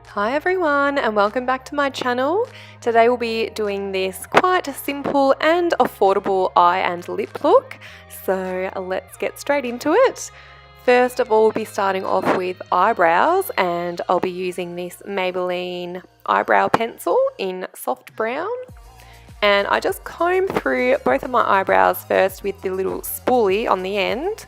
Hi everyone and welcome back to my channel. Today we'll be doing this quite simple and affordable eye and lip look. So let's get straight into it. First of all, we'll be starting off with eyebrows and I'll be using this Maybelline eyebrow pencil in soft brown. And I just comb through both of my eyebrows first with the little spoolie on the end.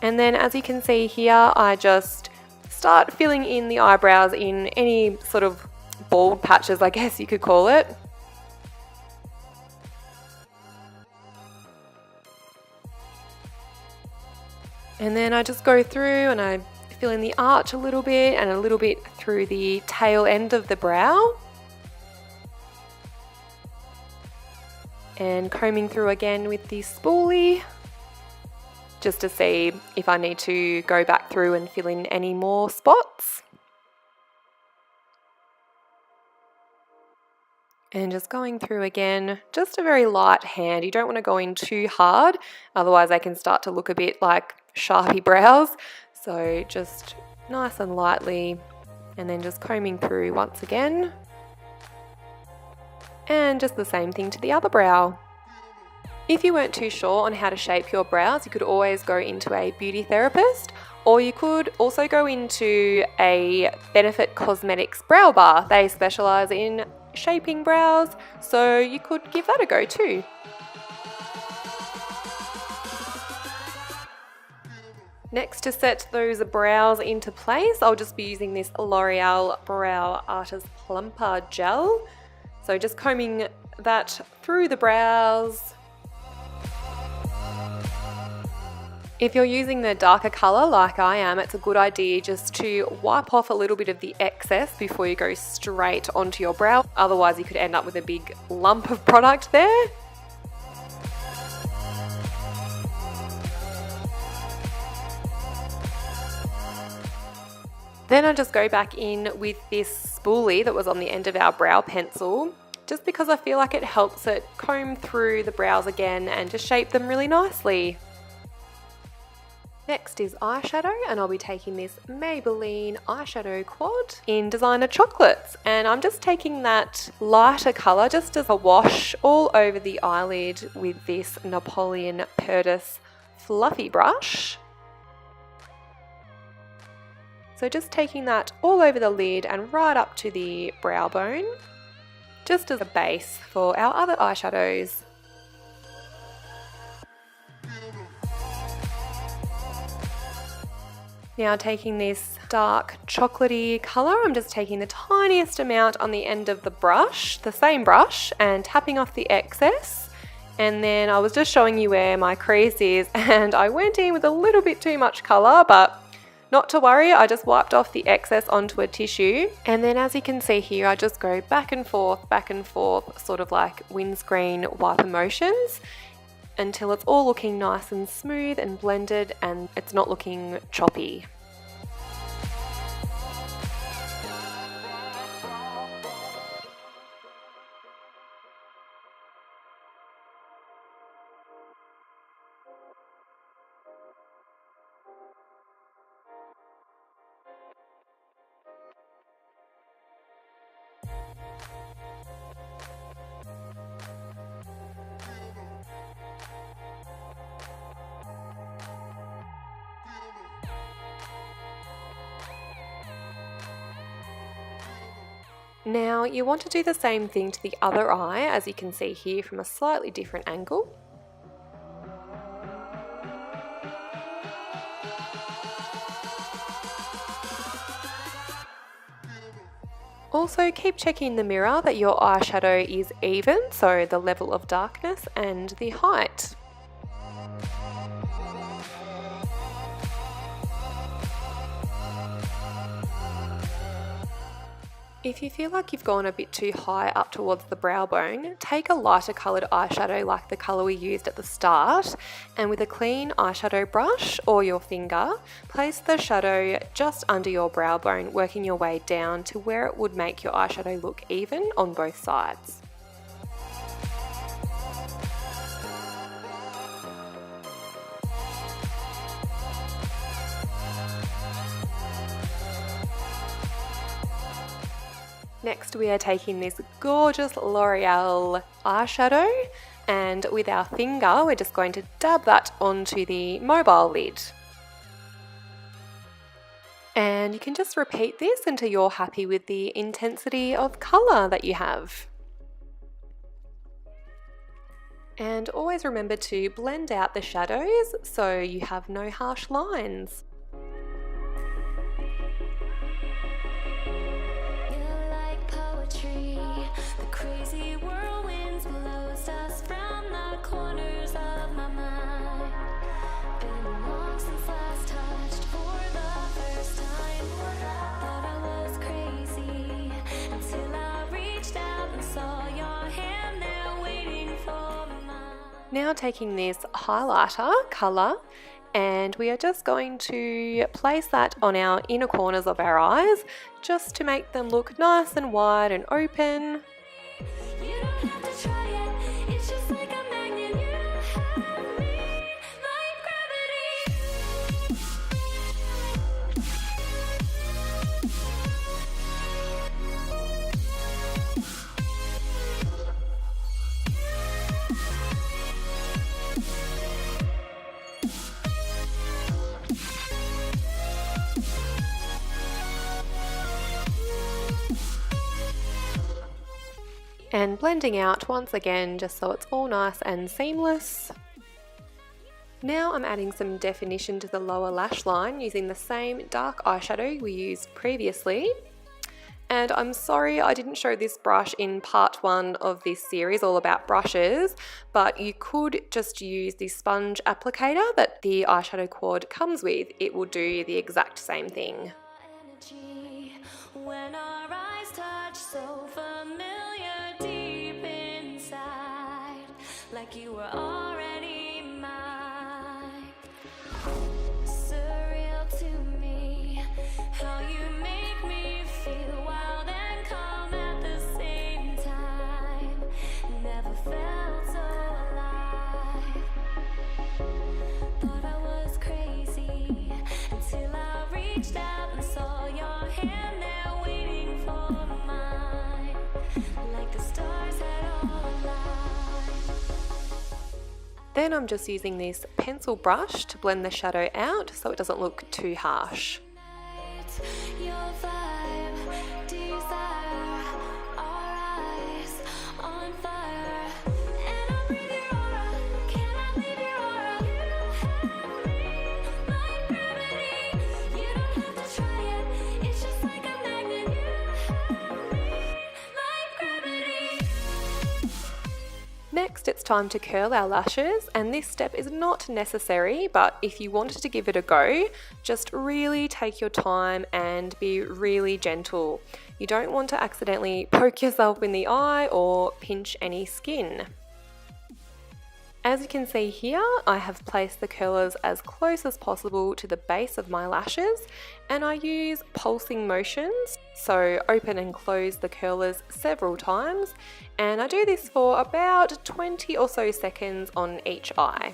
And then as you can see here, I just start filling in the eyebrows in any sort of bald patches, I guess you could call it. And then I just go through and I fill in the arch a little bit and a little bit through the tail end of the brow. And combing through again with the spoolie, just to see if I need to go back through and fill in any more spots. And just going through again, just a very light hand. You don't want to go in too hard, otherwise they can start to look a bit like Sharpie brows. So just nice and lightly, and then just combing through once again. And just the same thing to the other brow. If you weren't too sure on how to shape your brows, you could always go into a beauty therapist, or you could also go into a Benefit Cosmetics brow bar. They specialise in shaping brows, so you could give that a go too. Next, to set those brows into place, I'll just be using this Loreal Brow Artist Plumper Gel. So just combing that through the brows. If you're using the darker colour like I am, it's a good idea just to wipe off a little bit of the excess before you go straight onto your brow. Otherwise you could end up with a big lump of product there. Then I just go back in with this spoolie that was on the end of our brow pencil, just because I feel like it helps it comb through the brows again and just shape them really nicely. Next is eyeshadow, and I'll be taking this Maybelline eyeshadow quad in Designer Chocolates, and I'm just taking that lighter colour just as a wash all over the eyelid with this Napoleon Perdis fluffy brush. So just taking that all over the lid and right up to the brow bone, just as a base for our other eyeshadows. Now taking this dark chocolatey colour, I'm just taking the tiniest amount on the end of the brush, the same brush, and tapping off the excess. And then I was just showing you where my crease is, and I went in with a little bit too much colour, but not to worry, I just wiped off the excess onto a tissue. And then as you can see here, I just go back and forth, sort of like windscreen wiper motions, until it's all looking nice and smooth and blended and it's not looking choppy. Now you want to do the same thing to the other eye, as you can see here from a slightly different angle. Also keep checking the mirror that your eyeshadow is even, so the level of darkness and the height. If you feel like you've gone a bit too high up towards the brow bone, take a lighter coloured eyeshadow like the colour we used at the start, and with a clean eyeshadow brush or your finger, place the shadow just under your brow bone, working your way down to where it would make your eyeshadow look even on both sides. Next we are taking this gorgeous L'Oreal eyeshadow, and with our finger we're just going to dab that onto the mobile lid. And you can just repeat this until you're happy with the intensity of colour that you have. And always remember to blend out the shadows so you have no harsh lines. Now taking this highlighter colour, and we are just going to place that on our inner corners of our eyes just to make them look nice and wide and open. And blending out once again just so it's all nice and seamless. Now I'm adding some definition to the lower lash line using the same dark eyeshadow we used previously. And I'm sorry I didn't show this brush in part 1 of this series all about brushes, but you could just use the sponge applicator that the eyeshadow quad comes with. It will do the exact same thing. When our eyes touch, so familiar deep inside, like you were already mine. Surreal to me, how you make me feel wild and calm at the same time. Never felt so alive. Thought I was crazy until I reached out and saw your hand there. Then I'm just using this pencil brush to blend the shadow out so it doesn't look too harsh. Next, it's time to curl our lashes, and this step is not necessary, but if you wanted to give it a go, just really take your time and be really gentle. You don't want to accidentally poke yourself in the eye or pinch any skin. As you can see here, I have placed the curlers as close as possible to the base of my lashes, and I use pulsing motions, so open and close the curlers several times, and I do this for about 20 or so seconds on each eye.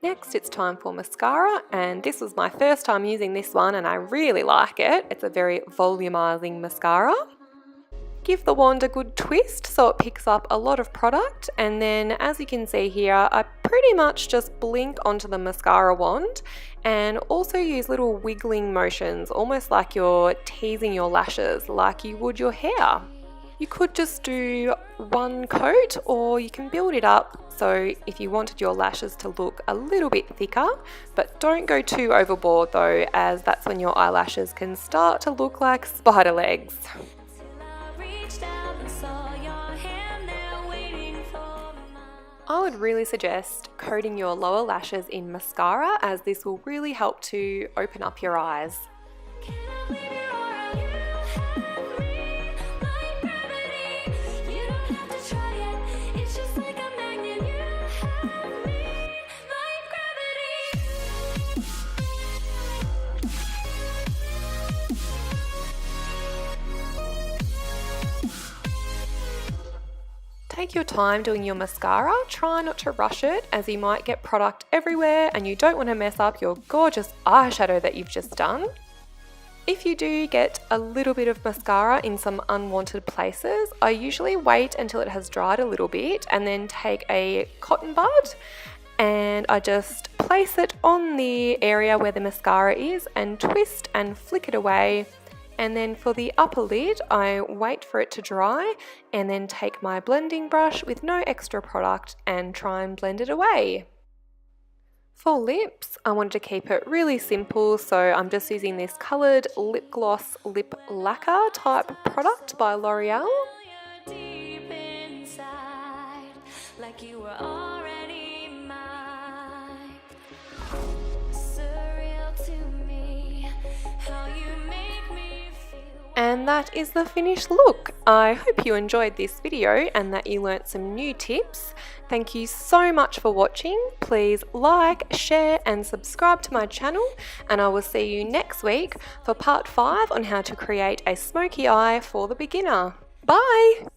Next, it's time for mascara, and this was my first time using this one and I really like it. It's a very volumizing mascara. Give the wand a good twist so it picks up a lot of product, and then as you can see here, I pretty much just blink onto the mascara wand and also use little wiggling motions, almost like you're teasing your lashes like you would your hair. You could just do one coat, or you can build it up so if you wanted your lashes to look a little bit thicker, but don't go too overboard though, as that's when your eyelashes can start to look like spider legs. I would really suggest coating your lower lashes in mascara, as this will really help to open up your eyes. Take your time doing your mascara. Try not to rush it, as you might get product everywhere and you don't want to mess up your gorgeous eyeshadow that you've just done. If you do get a little bit of mascara in some unwanted places, I usually wait until it has dried a little bit and then take a cotton bud and I just place it on the area where the mascara is and twist and flick it away. And then for the upper lid, I wait for it to dry and then take my blending brush with no extra product and try and blend it away. For lips, I wanted to keep it really simple, so I'm just using this coloured lip gloss lip lacquer type product by Loreal. And that is the finished look. I hope you enjoyed this video and that you learnt some new tips. Thank you so much for watching. Please like, share and subscribe to my channel, and I will see you next week for part 5 on how to create a smoky eye for the beginner. Bye!